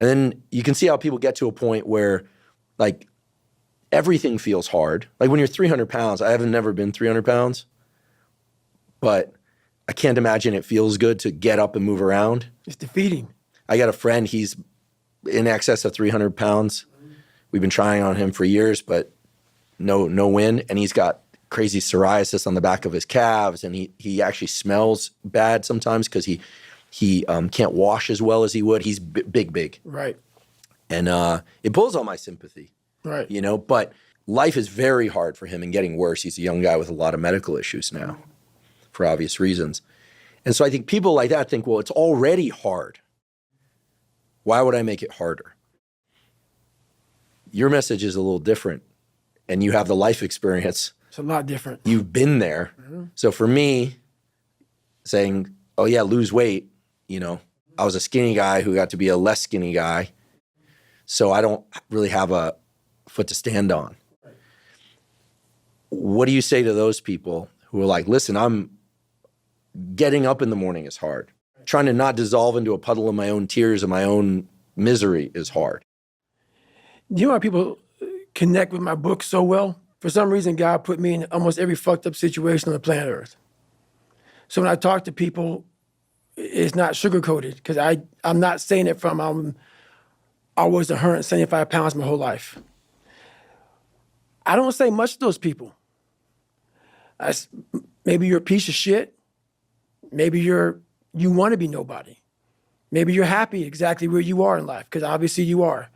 And then you can see how people get to a point where like everything feels hard. Like when you're 300 pounds, I haven't never been 300 pounds, but I can't imagine it feels good to get up and move around. It's defeating. I got a friend, he's in excess of 300 pounds. We've been trying on him for years, but no win. And he's got crazy psoriasis on the back of his calves. And he actually smells bad sometimes because he can't wash as well as he would. He's big. Right. And it pulls on my sympathy. Right. You know, but life is very hard for him and getting worse. He's a young guy with a lot of medical issues now for obvious reasons. And so I think people like that think, well, it's already hard. Why would I make it harder? Your message is a little different and you have the life experience. It's a lot different. You've been there. Mm-hmm. So for me, saying, oh yeah, lose weight, you know, I was a skinny guy who got to be a less skinny guy. So I don't really have a foot to stand on. Right. What do you say to those people who are like, listen, I'm getting up in the morning is hard. Right. Trying to not dissolve into a puddle of my own tears and my own misery is hard. You know how people connect with my book so well? For some reason, God put me in almost every fucked up situation on the planet Earth. So when I talk to people, it's not sugarcoated because I'm not saying it from I was 175 pounds my whole life. I don't say much to those people. Maybe you're a piece of shit. Maybe you want to be nobody. Maybe you're happy exactly where you are in life, because obviously you are.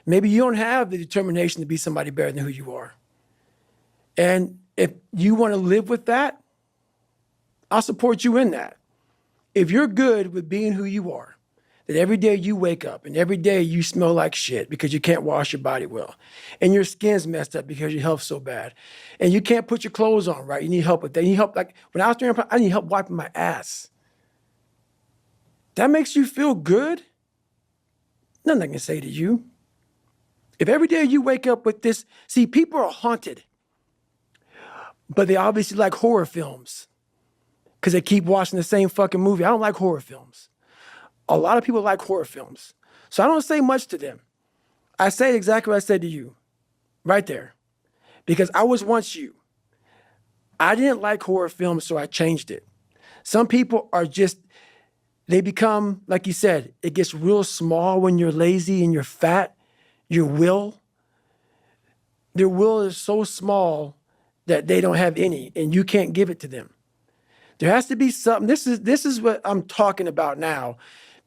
Maybe you don't have the determination to be somebody better than who you are. And if you want to live with that, I'll support you in that. If you're good with being who you are, that every day you wake up and every day you smell like shit because you can't wash your body well, and your skin's messed up because your health's so bad, and you can't put your clothes on right, you need help with that. You need help, like when I was doing, I need help wiping my ass. That makes you feel good? Nothing I can say to you. If every day you wake up with this, see, people are haunted, but they obviously like horror films because they keep watching the same fucking movie. I don't like horror films. A lot of people like horror films. So I don't say much to them. I say exactly what I said to you, right there. Because I was once you. I didn't like horror films, so I changed it. Some people are just, they become, like you said, it gets real small when you're lazy and you're fat. Their will is so small that they don't have any, and you can't give it to them. There has to be something. This is what I'm talking about now,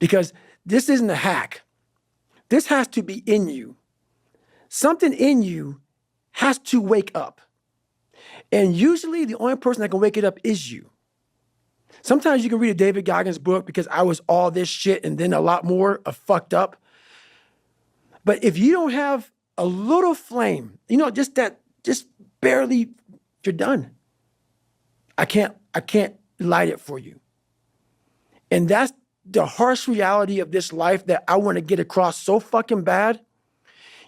because this isn't a hack. This has to be in you. Something in you has to wake up. And usually the only person that can wake it up is you. Sometimes you can read a David Goggins book because I was all this shit and then a lot more of fucked up. But if you don't have a little flame, you know, just barely, you're done. I can't light it for you. And that's the harsh reality of this life that I want to get across so fucking bad.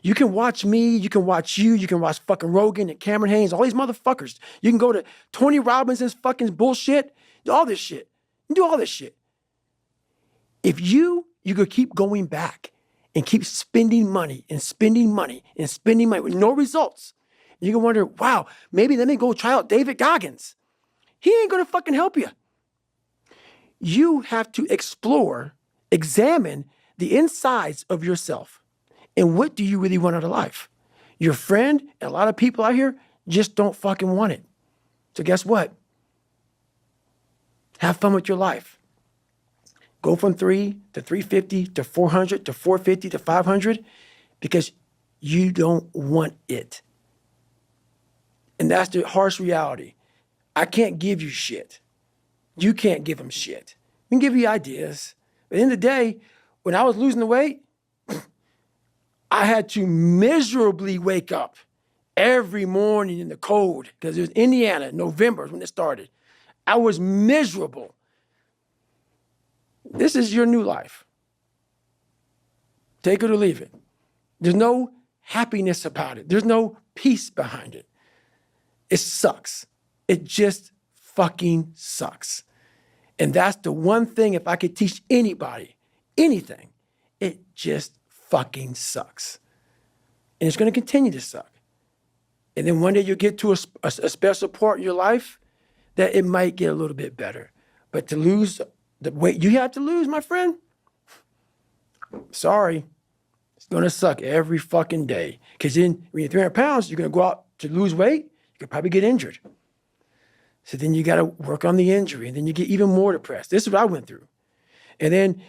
You can watch me, you can watch you can watch fucking Rogan and Cameron Haynes, all these motherfuckers. You can go to Tony Robinson's fucking bullshit, all this shit. You do all this shit. If you could keep going back and keep spending money and spending money and spending money with no results, you can wonder, wow, maybe let me go try out David Goggins. He ain't gonna fucking help you. You have to explore, examine the insides of yourself. And what do you really want out of life? Your friend and a lot of people out here just don't fucking want it. So guess what? Have fun with your life. Go from 3 to 350 to 400 to 450 to 500 because you don't want it. And that's the harsh reality. I can't give you shit. You can't give them shit. We can give you ideas. But at the end of the day, when I was losing the weight, I had to miserably wake up every morning in the cold because it was Indiana, November when it started. I was miserable. This is your new life. Take it or leave it. There's no happiness about it. There's no peace behind it. It sucks. It just fucking sucks. And that's the one thing, if I could teach anybody anything, it just fucking sucks. And it's going to continue to suck. And then one day you'll get to a special part in your life that it might get a little bit better. But to lose the weight you have to lose, my friend, sorry, it's going to suck every fucking day. Because then when you're 300 pounds, you're going to go out to lose weight, you could probably get injured. So then you got to work on the injury, and then you get even more depressed. This is what I went through. And then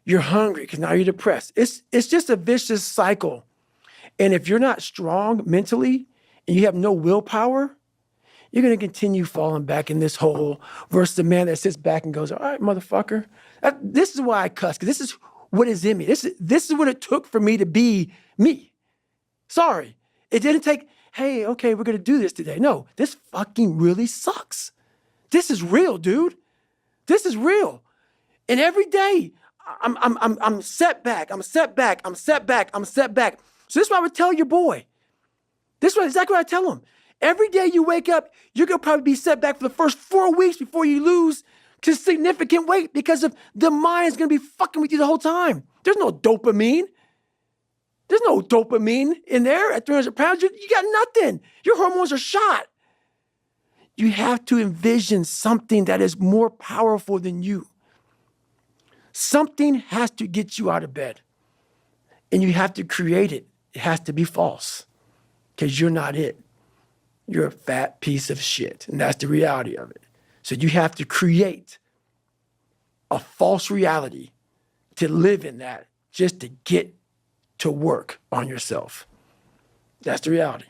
you're hungry because now you're depressed. It's just a vicious cycle. And if you're not strong mentally and you have no willpower, you're going to continue falling back in this hole versus the man that sits back and goes, all right, motherfucker. This is why I cuss, because this is what is in me. This is what it took for me to be me. Sorry. It didn't take, hey, okay, we're going to do this today. No, this fucking really sucks. This is real, dude. This is real. And every day, I'm set back. I'm set back. I'm set back. I'm set back. So this is what I would tell your boy. This is exactly what I tell him. Every day you wake up, you're going to probably be set back for the first 4 weeks before you lose to significant weight because of the mind is going to be fucking with you the whole time. There's no dopamine. There's no dopamine in there at 300 pounds. You got nothing. Your hormones are shot. You have to envision something that is more powerful than you. Something has to get you out of bed. And you have to create it. It has to be false because you're not it. You're a fat piece of shit. And that's the reality of it. So you have to create a false reality to live in that just to get to work on yourself. That's the reality.